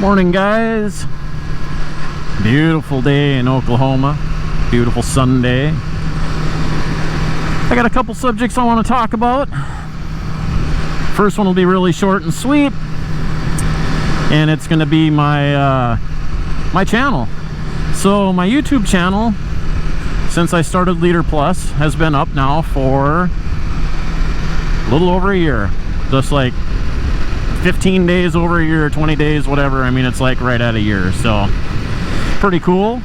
Morning, guys. Beautiful day in Oklahoma. Beautiful Sunday. I got a couple subjects I want to talk about. First one will be really short and sweet, and it's going to be my my channel. So my YouTube channel, since I started Leader Plus, has been up now for a little over a year. Just like 15 days over a year, 20 days, whatever. I mean, it's like right at a year, so pretty cool.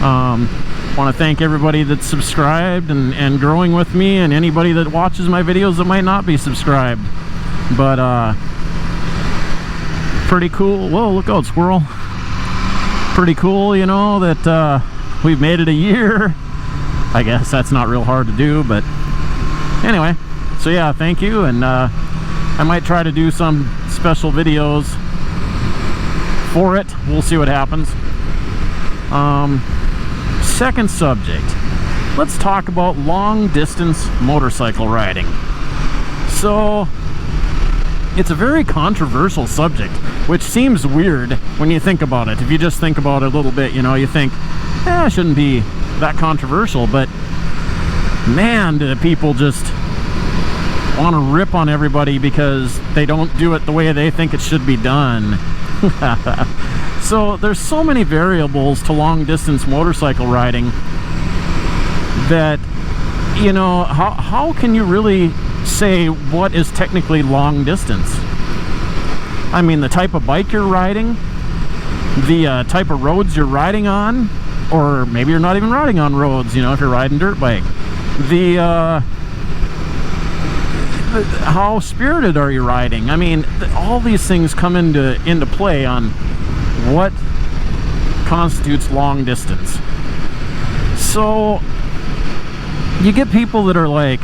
Want to thank everybody that's subscribed and growing with me, and anybody that watches my videos that might not be subscribed. But pretty cool. Whoa, look out, squirrel. Pretty cool, you know, that we've made it a year. I guess that's not real hard to do, but anyway. So yeah, thank you, and I might try to do some special videos for it. We'll see what happens. Second subject, let's talk about long distance motorcycle riding. So it's a very controversial subject, which seems weird when you think about it. If you just think about it a little bit, you know, you think, it shouldn't be that controversial, but man, do people just want to rip on everybody because they don't do it the way they think it should be done. So there's so many variables to long distance motorcycle riding that, you know, how can you really say what is technically long distance? I mean, the type of bike you're riding, the type of roads you're riding on, or maybe you're not even riding on roads, you know, if you're riding dirt bike. The how spirited are you riding? I mean, all these things come into play on what constitutes long distance. So you get people that are like,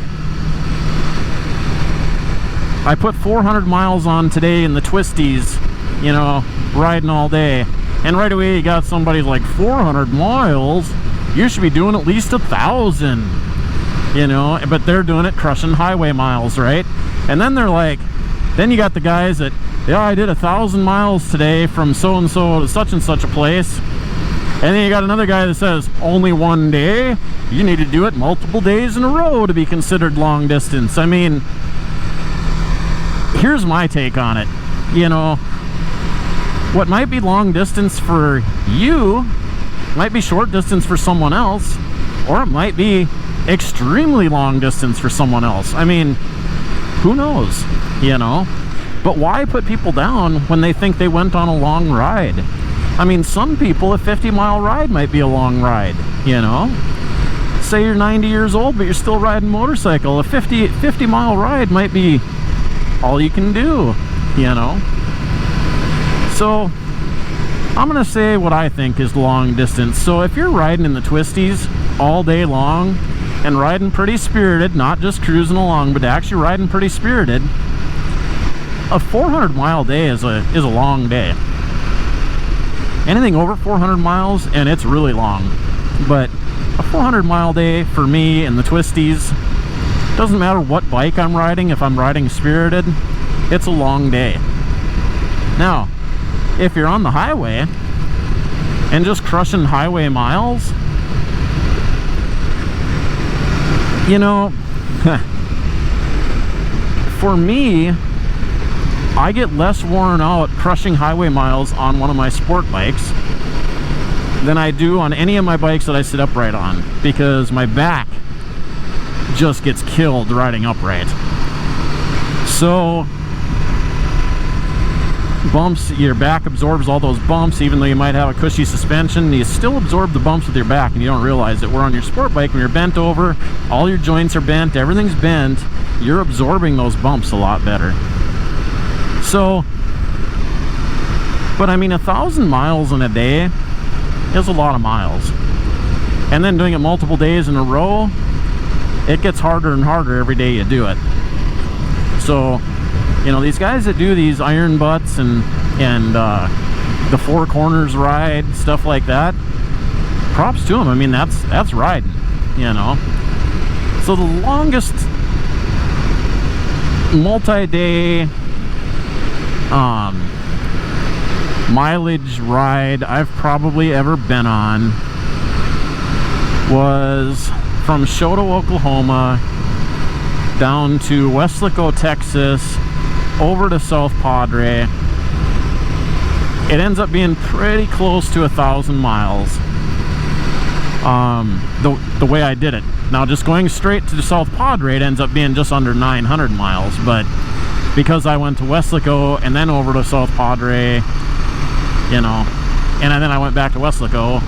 I put 400 miles on today in the Twisties, you know, riding all day, and right away you got somebody like, 400 miles? You should be doing at least 1,000. You know, but they're doing it crushing highway miles, right? And then they're like, then you got the guys that, yeah, I did 1,000 miles today from so-and-so to such a place. And then you got another guy that says, only one day? You need to do it multiple days in a row to be considered long distance. I mean, here's my take on it. You know, what might be long distance for you might be short distance for someone else, or it might be extremely long distance for someone else. I mean, who knows, you know? But why put people down when they think they went on a long ride? I mean, some people, a 50-mile ride might be a long ride, you know? Say you're 90 years old, but you're still riding a motorcycle. A 50-mile ride might be all you can do, you know? So I'm gonna say what I think is long distance. So if you're riding in the Twisties all day long and riding pretty spirited, not just cruising along, but actually riding pretty spirited, a 400-mile day is a long day. Anything over 400 miles, and it's really long. But a 400-mile day for me in the Twisties, doesn't matter what bike I'm riding. If I'm riding spirited, it's a long day. Now, if you're on the highway and just crushing highway miles, you know, for me, I get less worn out crushing highway miles on one of my sport bikes than I do on any of my bikes that I sit upright on, because my back just gets killed riding upright. So bumps, your back absorbs all those bumps. Even though you might have a cushy suspension, you still absorb the bumps with your back, and you don't realize it. Where on your sport bike, when you're bent over, all your joints are bent, everything's bent, you're absorbing those bumps a lot better. So, but I mean, 1,000 miles in a day is a lot of miles, and then doing it multiple days in a row, it gets harder and harder every day you do it. So, you know, these guys that do these iron butts and the four corners ride, stuff like that, props to them. I mean, that's riding, you know. So the longest multi-day mileage ride I've probably ever been on was from Shoto, Oklahoma, down to Weslaco, Texas, over to South Padre. It ends up being pretty close to 1,000 miles. The way I did it. Now, just going straight to the South Padre, it ends up being just under 900 miles, but because I went to Weslaco and then over to South Padre, you know, and then I went back to Weslaco,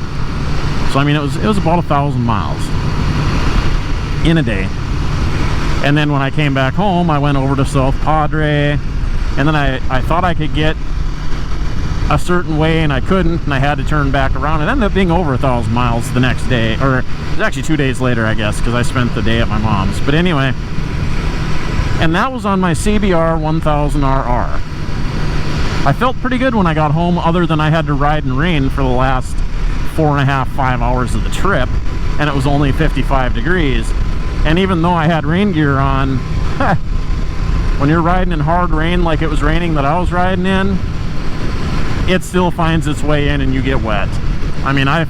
so I mean it was about 1,000 miles in a day. And then when I came back home, I went over to South Padre, and then I thought I could get a certain way, and I couldn't, and I had to turn back around. It ended up being over 1,000 miles the next day, or it was actually 2 days later, I guess, because I spent the day at my mom's. But anyway, and that was on my CBR 1000RR. I felt pretty good when I got home, other than I had to ride in rain for the last 4.5, 5 hours of the trip, and it was only 55 degrees. And even though I had rain gear on, when you're riding in hard rain like it was raining that I was riding in, it still finds its way in and you get wet. I mean, I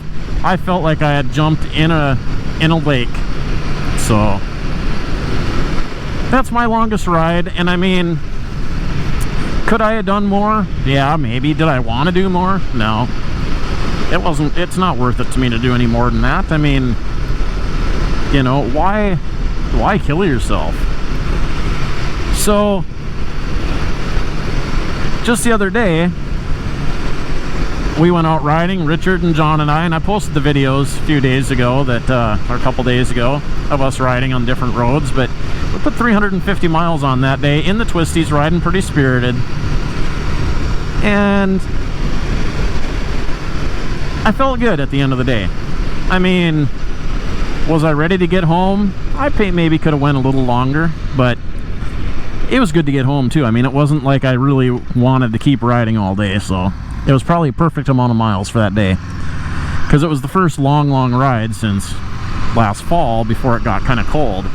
felt like I had jumped in a lake. So that's my longest ride. And I mean, could I have done more? Yeah, maybe. Did I want to do more? No. It's not worth it to me to do any more than that. I mean, you know, why kill yourself? So just the other day, we went out riding, Richard and John and I posted the videos a few days ago that, or a couple days ago, of us riding on different roads, but we put 350 miles on that day in the Twisties, riding pretty spirited. And I felt good at the end of the day. I mean, was I ready to get home? I maybe could have went a little longer, but it was good to get home too. I mean, it wasn't like I really wanted to keep riding all day, so it was probably a perfect amount of miles for that day, because it was the first long ride since last fall, before it got kind of cold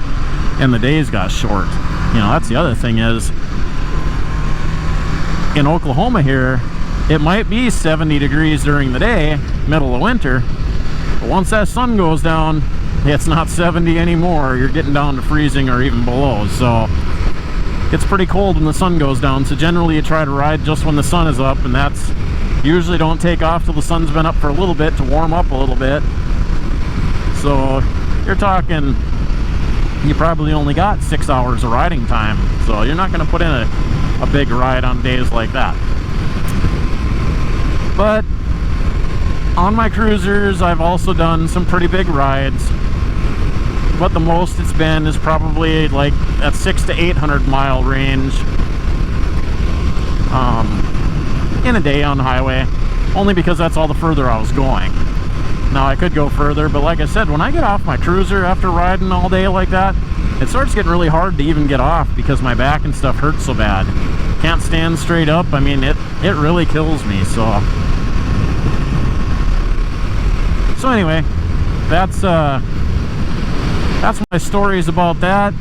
and the days got short. You know, that's the other thing is, in Oklahoma here, it might be 70 degrees during the day, middle of winter, but once that sun goes down, it's not 70 anymore. You're getting down to freezing or even below. So it's pretty cold when the sun goes down. So generally you try to ride just when the sun is up, and that's usually don't take off till the sun's been up for a little bit to warm up a little bit. So you're talking, you probably only got 6 hours of riding time. So you're not going to put in a big ride on days like that. But on my cruisers, I've also done some pretty big rides. But the most it's been is probably like that 600 to 800 mile range in a day on the highway, only because that's all the further I was going. Now I could go further, but like I said, when I get off my cruiser after riding all day like that, it starts getting really hard to even get off because my back and stuff hurts so bad. Can't stand straight up. I mean, it really kills me. So anyway, that's my stories about that.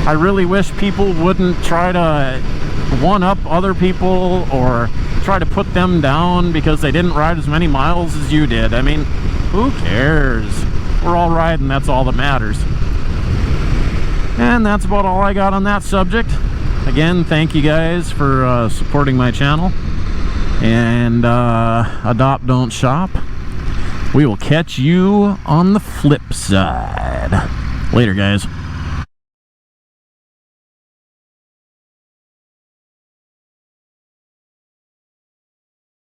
I really wish people wouldn't try to one-up other people or try to put them down because they didn't ride as many miles as you did. I mean, who cares? We're all riding, that's all that matters. And that's about all I got on that subject. Again, thank you guys for supporting my channel. And adopt, don't shop. We will catch you on the flip side. Later, guys.